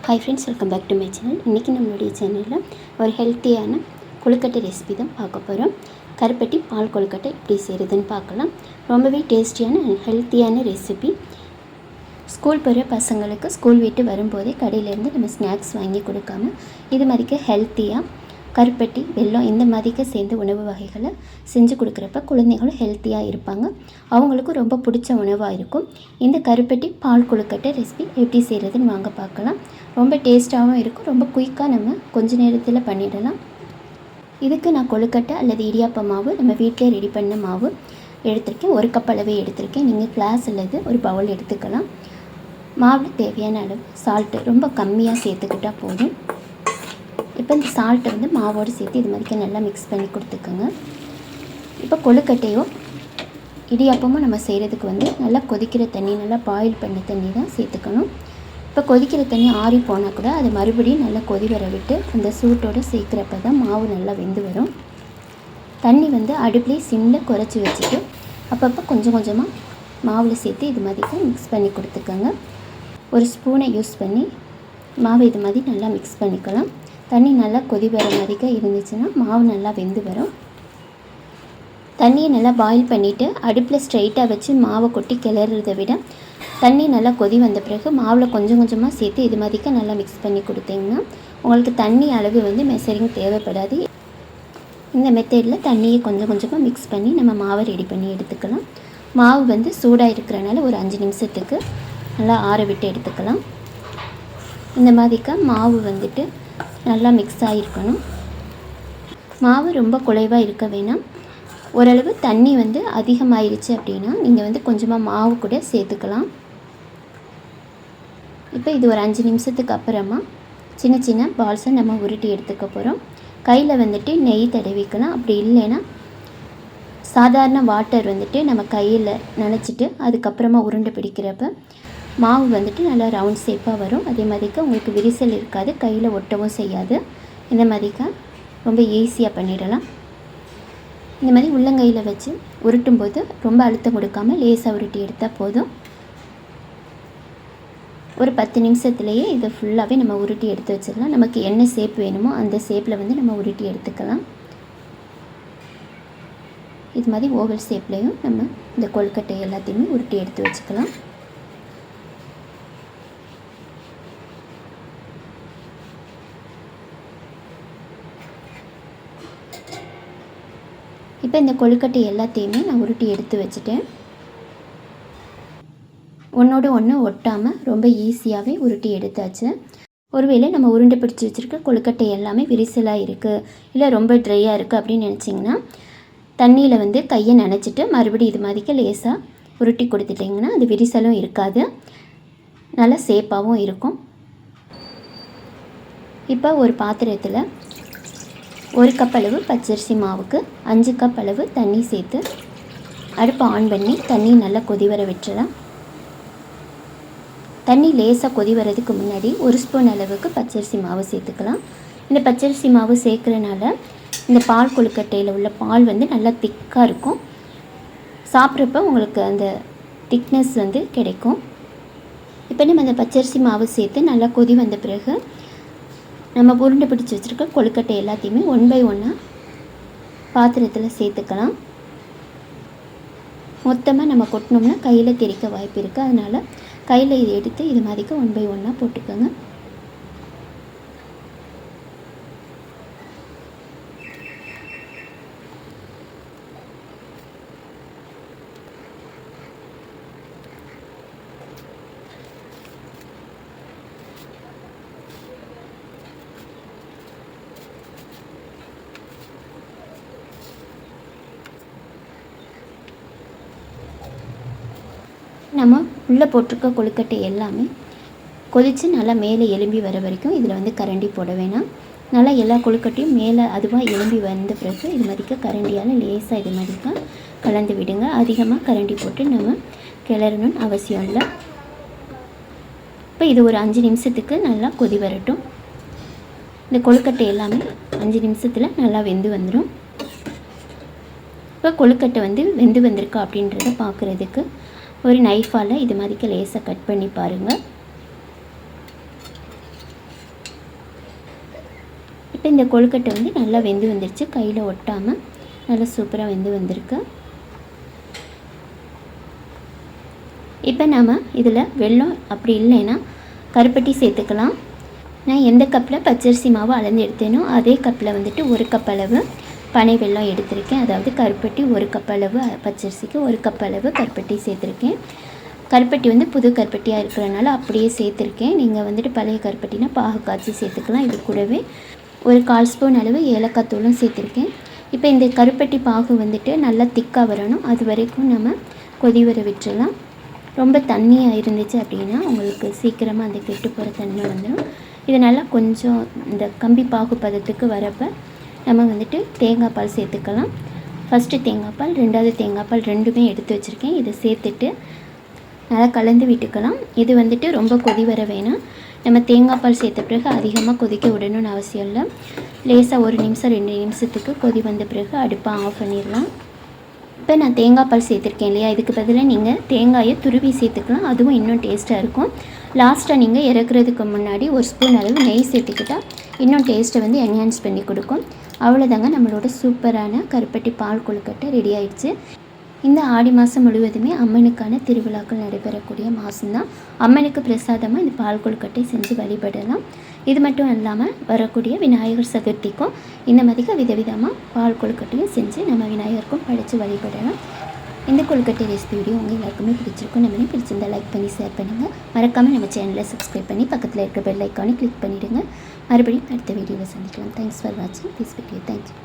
Hi friends, welcome back to my channel. இன்றைக்கி நம்மளுடைய சேனலில் ஒரு ஹெல்த்தியான கொழுக்கட்டை ரெசிபி தான் பார்க்க போகிறோம். கருப்பட்டி பால் கொழுக்கட்டை எப்படி செய்கிறதுன்னு பார்க்கலாம். ரொம்பவே டேஸ்டியான அண்ட் ஹெல்த்தியான ரெசிபி. ஸ்கூல் போகிற பசங்களுக்கு ஸ்கூல் விட்டு வரும்போதே கடையிலேருந்து நம்ம ஸ்நாக்ஸ் வாங்கி கொடுக்காம இது மாதிரிக்கு ஹெல்த்தியாக கருப்பட்டி வெல்லம் இந்த மாதிரிக்கு சேர்ந்து உணவு வகைகளை செஞ்சு கொடுக்குறப்ப குழந்தைங்களும் ஹெல்த்தியாக இருப்பாங்க. அவங்களுக்கும் ரொம்ப பிடிச்ச உணவாக இருக்கும். இந்த கருப்பட்டி பால் கொழுக்கட்டை ரெசிபி எப்படி செய்கிறதுன்னு வாங்க பார்க்கலாம். ரொம்ப டேஸ்ட்டாகவும் இருக்கும். ரொம்ப குயிக்காக நம்ம கொஞ்ச நேரத்தில் பண்ணிடலாம். இதுக்கு நான் கொழுக்கட்டை அல்லது இடியாப்ப மாவு நம்ம வீட்டிலே ரெடி பண்ண மாவு எடுத்திருக்கேன். 1 கப் அளவே எடுத்திருக்கேன். நீங்கள் கிளாஸ் அல்லது ஒரு பவுல் எடுத்துக்கலாம். மாவில் தேவையான அளவு சால்ட்டு ரொம்ப கம்மியாக சேர்த்துக்கிட்டால் போதும். இப்போ இந்த சால்ட்டை மாவோடு சேர்த்து இது மாதிரிக்கு நல்லா மிக்ஸ் பண்ணி கொடுத்துக்கோங்க. இப்போ கொழுக்கட்டையோ இடியாப்பமும் நம்ம செய்கிறதுக்கு நல்லா கொதிக்கிற தண்ணி, நல்லா பாயில் பண்ண தண்ணி தான் சேர்த்துக்கணும். இப்போ கொதிக்கிற தண்ணி ஆறி போனால் கூட அது மறுபடியும் நல்லா கொதி வர விட்டு அந்த சூட்டோடு சேர்க்குறப்ப தான் மாவு நல்லா வெந்து வரும். தண்ணி அடுப்புலேயே சிம்மில் குறைச்சி வச்சுட்டு அப்பப்போ கொஞ்சம் கொஞ்சமாக மாவில் சேர்த்து இது மாதிரி மிக்ஸ் பண்ணி கொடுத்துக்கோங்க. ஒரு ஸ்பூனை யூஸ் பண்ணி மாவு இது மாதிரி நல்லா மிக்ஸ் பண்ணிக்கலாம். தண்ணி நல்லா கொதி வர மாதிரிக்க இருந்துச்சுன்னா மாவு நல்லா வெந்து வரும். தண்ணியை நல்லா பாயில் பண்ணிவிட்டு அடுப்பில் ஸ்ட்ரைட்டாக வச்சு மாவை கொட்டி கிளறதை விட தண்ணி நல்லா கொதி வந்த பிறகு மாவில் கொஞ்சம் கொஞ்சமாக சேர்த்து இது மாதிரிக்க நல்லா மிக்ஸ் பண்ணி கொடுத்தீங்கன்னா உங்களுக்கு தண்ணி அளவு மெஷரிங் தேவைப்படாது. இந்த மெத்தடில் தண்ணியை கொஞ்சம் கொஞ்சமாக மிக்ஸ் பண்ணி நம்ம மாவை ரெடி பண்ணி எடுத்துக்கலாம். மாவு சூடாக இருக்கிறனால ஒரு 5 நிமிஷத்துக்கு நல்லா ஆற விட்டு எடுத்துக்கலாம். இந்த மாதிரிக்கா மாவு நல்லா மிக்ஸ் ஆகிருக்கணும். மாவு ரொம்ப குழைவாக இருக்க வேணாம். ஓரளவு தண்ணி அதிகமாகிருச்சு அப்படின்னா நீங்கள் கொஞ்சமாக மாவு கூட சேர்த்துக்கலாம். இப்போ இது ஒரு 5 நிமிஷத்துக்கு அப்புறமா சின்ன சின்ன பால்ஸை நம்ம உருட்டி எடுத்துக்க போகிறோம். கையில் நெய் தடவிக்கலாம். அப்படி இல்லைன்னா சாதாரண வாட்டர் நம்ம கையில் நனைச்சிட்டு அதுக்கப்புறமா உருண்டை பிடிக்கிறப்ப மாவு நல்லா ரவுண்ட் ஷேப்பாக வரும். அதே மாதிரிக்கா உங்களுக்கு விரிசல் இருக்காது, கையில் ஒட்டவும் செய்யாது. இந்த மாதிரிக்கா ரொம்ப ஈஸியாக பண்ணிடலாம். இந்த மாதிரி உள்ளங்கையில் வச்சு உருட்டும்போது ரொம்ப அழுத்தம் கொடுக்காமல் லேசாக உருட்டி எடுத்தால் போதும். ஒரு 10 நிமிஷத்துலேயே இதை ஃபுல்லாகவே நம்ம உருட்டி எடுத்து வச்சிடலாம். நமக்கு என்ன ஷேப் வேணுமோ அந்த ஷேப்பில் நம்ம உருட்டி எடுத்துக்கலாம். இது மாதிரி ஓவல் ஷேப்லேயும் நம்ம இந்த கொழுக்கட்டை எல்லாத்தையுமே உருட்டி எடுத்து வச்சுக்கலாம். இப்போ இந்த கொழுக்கட்டை எல்லாத்தையுமே நான் உருட்டி எடுத்து வச்சுட்டேன். ஒன்றோடு ஒன்று ஒட்டாமல் ரொம்ப ஈஸியாகவே உருட்டி எடுத்தாச்சு. ஒருவேளை நம்ம உருண்டை பிடிச்சி வச்சுருக்க கொழுக்கட்டை எல்லாமே விரிசலாக இருக்குது, இல்லை ரொம்ப ட்ரையாக இருக்குது அப்படின்னு நினச்சிங்கன்னா தண்ணியில் கையை நனைச்சிட்டு மறுபடியும் இது மாதிரிக்கு லேசாக உருட்டி கொடுத்துட்டிங்கன்னா அது விரிசலும் இருக்காது, நல்லா சேஃபாகவும் இருக்கும். இப்போ ஒரு பாத்திரத்தில் 1 கப் அளவு பச்சரிசி மாவுக்கு 5 கப் அளவு தண்ணி சேர்த்து அடுப்பை ஆன் பண்ணி தண்ணி நல்லா கொதி வர விட்டுறலாம். தண்ணி லேசாக கொதி வரதுக்கு முன்னாடி 1 ஸ்பூன் அளவுக்கு பச்சரிசி மாவு சேர்த்துக்கலாம். இந்த பச்சரிசி மாவு சேர்க்குறனால இந்த பால் கொழுக்கட்டையில் உள்ள பால் நல்லா திக்காக இருக்கும். சாப்பிட்றப்ப உங்களுக்கு அந்த திக்னஸ் கிடைக்கும். இப்போ நம்ம அந்த பச்சரிசி மாவு சேர்த்து நல்லா கொதி வந்த பிறகு நம்ம உருண்டை பிடிச்சி வச்சுருக்க கொழுக்கட்டை எல்லாத்தையுமே 1 பை 1 பாத்திரத்தில் சேர்த்துக்கலாம். மொத்தமாக நம்ம கொட்டினோம்னா கையில் தெறிக்க வாய்ப்பு இருக்குது. அதனால் கையில் இதை எடுத்து இது மாதிரிக்கு 1 பை 1 போட்டுக்கோங்க. நம்ம உள்ளே போட்டிருக்க கொழுக்கட்டை எல்லாமே கொதித்து நல்லா மேலே எலும்பி வர வரைக்கும் இதில் கரண்டி போட வேணாம். நல்லா எல்லா கொழுக்கட்டையும் மேலே அதுவாக எலும்பி வந்த பிறகு இது மாதிரிக்க கரண்டியால் லேசாக இது மாதிரிக்கா கலந்து விடுங்க. அதிகமாக கரண்டி போட்டு நம்ம கிளறணும்னு அவசியம் இல்லை. இப்போ இது ஒரு 5 நிமிஷத்துக்கு நல்லா கொதி வரட்டும். இந்த கொழுக்கட்டை எல்லாமே 5 நிமிஷத்தில் நல்லா வெந்து வந்துடும். இப்போ கொழுக்கட்டை வெந்து வந்திருக்கா அப்படின்றத பார்க்குறதுக்கு ஒரு நைஃபால் இது மாதிரிக்கு லேசாக கட் பண்ணி பாருங்கள். இப்போ இந்த கொழுக்கட்டை வந்து நல்லா வெந்து வந்துருச்சு, கையில் ஒட்டாமல் நல்லா சூப்பராக வெந்து வந்திருக்கு. இப்போ நாம் இதில் வெல்லம் அப்படி இல்லைன்னா கருப்பட்டி சேர்த்துக்கலாம். நான் எந்த கப்பில் பச்சரிசி மாவு அளந்து எடுத்தேனோ அதே கப்பில் வந்துட்டு 1 கப் அளவு பனை வெல்லம் எடுத்திருக்கேன். அதாவது கருப்பட்டி 1 கப் அளவு, பச்சரிசிக்கு 1 கப் அளவு கருப்பட்டி சேர்த்துருக்கேன். கருப்பட்டி வந்து புது கருப்பட்டியாக இருக்கிறனால அப்படியே சேர்த்துருக்கேன். நீங்கள் வந்துட்டு பழைய கருப்பட்டினா பாகு காய்ச்சி சேர்த்துக்கலாம். இது கூடவே ஒரு 1/4 ஸ்பூன் அளவு ஏலக்காய் தூளும் சேர்த்துருக்கேன். இப்போ இந்த கருப்பட்டி பாகு வந்துட்டு நல்லா திக்காக வரணும், அது வரைக்கும் நம்ம கொதி வர விட்டுறலாம். ரொம்ப தண்ணியாக இருந்துச்சு அப்படின்னா உங்களுக்கு சீக்கிரமாக அந்த கெட்டு போகிற தன்மை வந்துடும். இதனால் கொஞ்சம் இந்த கம்பி பாகு பதத்துக்கு வரப்போ நம்ம வந்துட்டு தேங்காய் பால் சேர்த்துக்கலாம். ஃபஸ்ட்டு தேங்காய் பால், 2வது தேங்காய் பால் ரெண்டுமே எடுத்து வச்சுருக்கேன். இதை சேர்த்துட்டு நல்லா கலந்து விட்டுக்கலாம். இது வந்துட்டு ரொம்ப கொதி வர வேணாம். நம்ம தேங்காய் பால் சேர்த்த பிறகு அதிகமாக கொதிக்க விடணும்னு அவசியம் இல்லை. லேசாக 1 நிமிஷம் 2 நிமிஷத்துக்கு கொதி வந்த பிறகு அடுப்பை ஆஃப் பண்ணிடலாம். இப்போ நான் தேங்காய் பால் சேர்த்துருக்கேன் இல்லையா, இதுக்கு பதிலாக நீங்கள் தேங்காயை துருவி சேர்த்துக்கலாம், அதுவும் இன்னும் டேஸ்ட்டாக இருக்கும். லாஸ்ட்டாக நீங்கள் இறக்குறதுக்கு முன்னாடி 1 ஸ்பூன் அளவு நெய் சேர்த்துக்கிட்டால் இன்னும் டேஸ்ட்டை வந்து என்ஹான்ஸ் பண்ணி கொடுக்கும். அவ்வளோதாங்க, நம்மளோட சூப்பரான கருப்பட்டி பால் கொழுக்கட்டை ரெடி ஆயிடுச்சு. இந்த ஆடி மாதம் முழுவதுமே அம்மனுக்கான திருவிழாக்கள் நடைபெறக்கூடிய மாதம்தான். அம்மனுக்கு பிரசாதமாக இந்த பால் கொழுக்கட்டை செஞ்சு வழிபடலாம். இது மட்டும் இல்லாமல் வரக்கூடிய விநாயகர் சதுர்த்திக்கும் இந்த மாதிரி விதவிதமாக பால் கொழுக்கட்டையும் செஞ்சு நம்ம விநாயகருக்கும் படைத்து வழிபடலாம். இந்த கொழுக்கட்டை ரெசிபி வீடியோ உங்கள் எல்லாருக்குமே பிடிச்சிருக்கும். நம்ம பிடிச்சிருந்தால் லைக் பண்ணி ஷேர் பண்ணுங்கள். மறக்காமல் நம்ம சேனலை சப்ஸ்கிரைப் பண்ணி பக்கத்தில் இருக்க பெல் ஐக்கானை கிளிக் பண்ணிவிடுங்க. மறுபடியும் அடுத்த வீடியோவில் சந்திக்கலாம். தேங்க்ஸ் ஃபார் வாட்சிங் திஸ் வீடியோ. தேங்க்யூ.